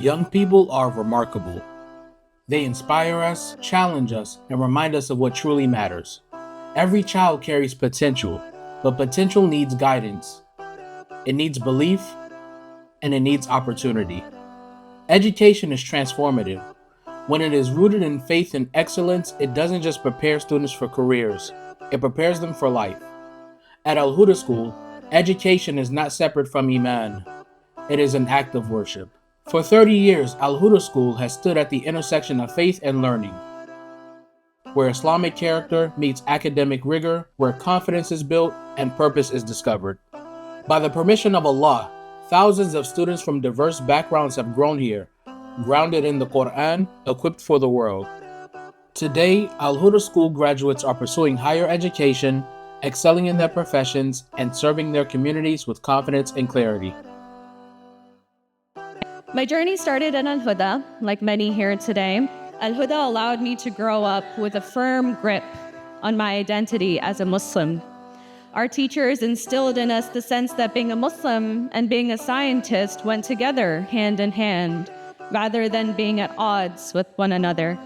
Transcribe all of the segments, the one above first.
Young people are remarkable. They inspire us, challenge us, and remind us of what truly matters. Every child carries potential, but potential needs guidance. It needs belief, and it needs opportunity. Education is transformative. When it is rooted in faith and excellence, it doesn't just prepare students for careers, it prepares them for life. At Al-Huda School, education is not separate from Iman. It is an act of worship. For 30 years, Al-Huda School has stood at the intersection of faith and learning, where Islamic character meets academic rigor, where confidence is built and purpose is discovered. By the permission of Allah, thousands of students from diverse backgrounds have grown here, grounded in the Quran, equipped for the world. Today, Al-Huda School graduates are pursuing higher education, excelling in their professions, and serving their communities with confidence and clarity. My journey started at Al-Huda, like many here today. Al-Huda allowed me to grow up with a firm grip on my identity as a Muslim. Our teachers instilled in us the sense that being a Muslim and being a scientist went together hand in hand, rather than being at odds with one another.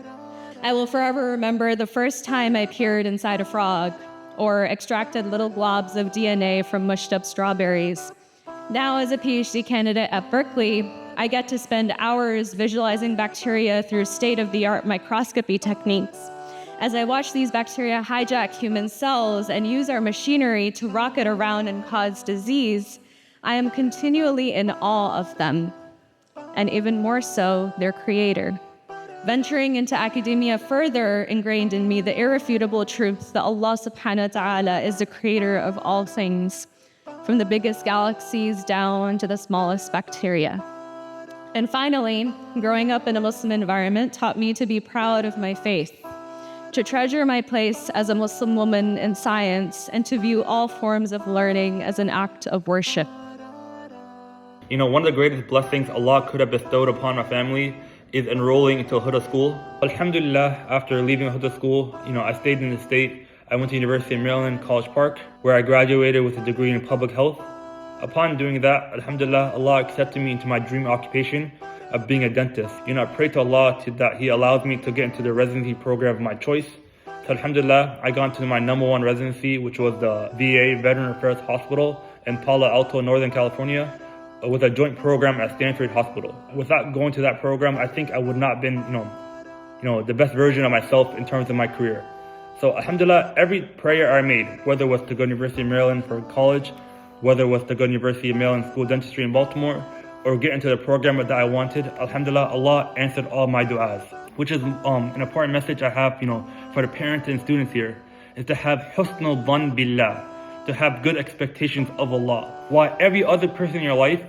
I will forever remember the first time I peered inside a frog or extracted little globs of DNA from mushed up strawberries. Now, as a PhD candidate at Berkeley, I get to spend hours visualizing bacteria through state-of-the-art microscopy techniques. As I watch these bacteria hijack human cells and use our machinery to rocket around and cause disease, I am continually in awe of them, and even more so, their creator. Venturing into academia further ingrained in me the irrefutable truth that Allah subhanahu wa ta'ala is the creator of all things, from the biggest galaxies down to the smallest bacteria. And finally, growing up in a Muslim environment taught me to be proud of my faith, to treasure my place as a Muslim woman in science, and to view all forms of learning as an act of worship. One of the greatest blessings Allah could have bestowed upon my family is enrolling into Al-Huda School. Alhamdulillah, after leaving Al-Huda School, I stayed in the state. I went to University of Maryland, College Park, where I graduated with a degree in public health. Upon doing that, Alhamdulillah, Allah accepted me into my dream occupation of being a dentist. I pray to Allah that He allows me to get into the residency program of my choice. So Alhamdulillah, I got into my number one residency, which was the VA Veteran Affairs Hospital in Palo Alto, Northern California, with a joint program at Stanford Hospital. Without going to that program, I think I would not have been, the best version of myself in terms of my career. So Alhamdulillah, every prayer I made, whether it was to go to University of Maryland for college, whether it was to go to University of Maryland School of Dentistry in Baltimore, or get into the program that I wanted, Alhamdulillah, Allah answered all my du'as. Which is an important message I have, for the parents and students here, is to have husnul dhan billah, to have good expectations of Allah. While every other person in your life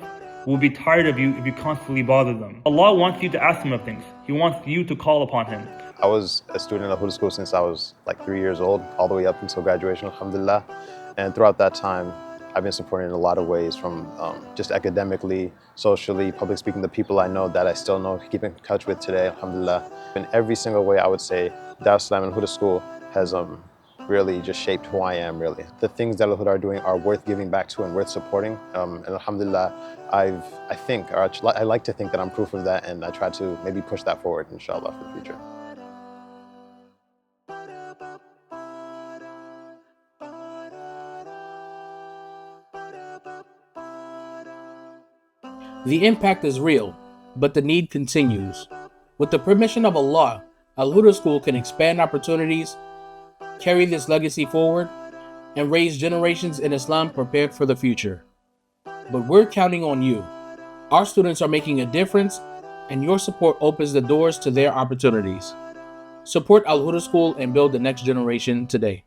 will be tired of you if you constantly bother them. Allah wants you to ask Him of things. He wants you to call upon Him. I was a student at Al-Huda School since I was like 3 years old, all the way up until graduation, alhamdulillah. And throughout that time, I've been supported in a lot of ways, from just academically, socially, public speaking, the people I know that I still know, keep in touch with today, alhamdulillah. In every single way, I would say Dar-us-Salaam and Al-Huda School has really just shaped who I am, really. The things that Al-Huda are doing are worth giving back to and worth supporting. And alhamdulillah, I like to think that I'm proof of that, and I try to maybe push that forward, inshallah, for the future. The impact is real, but the need continues. With the permission of Allah, Al-Huda School can expand opportunities, carry this legacy forward, and raise generations in Islam prepared for the future. But we're counting on you. Our students are making a difference, and your support opens the doors to their opportunities. Support Al-Huda School and build the next generation today.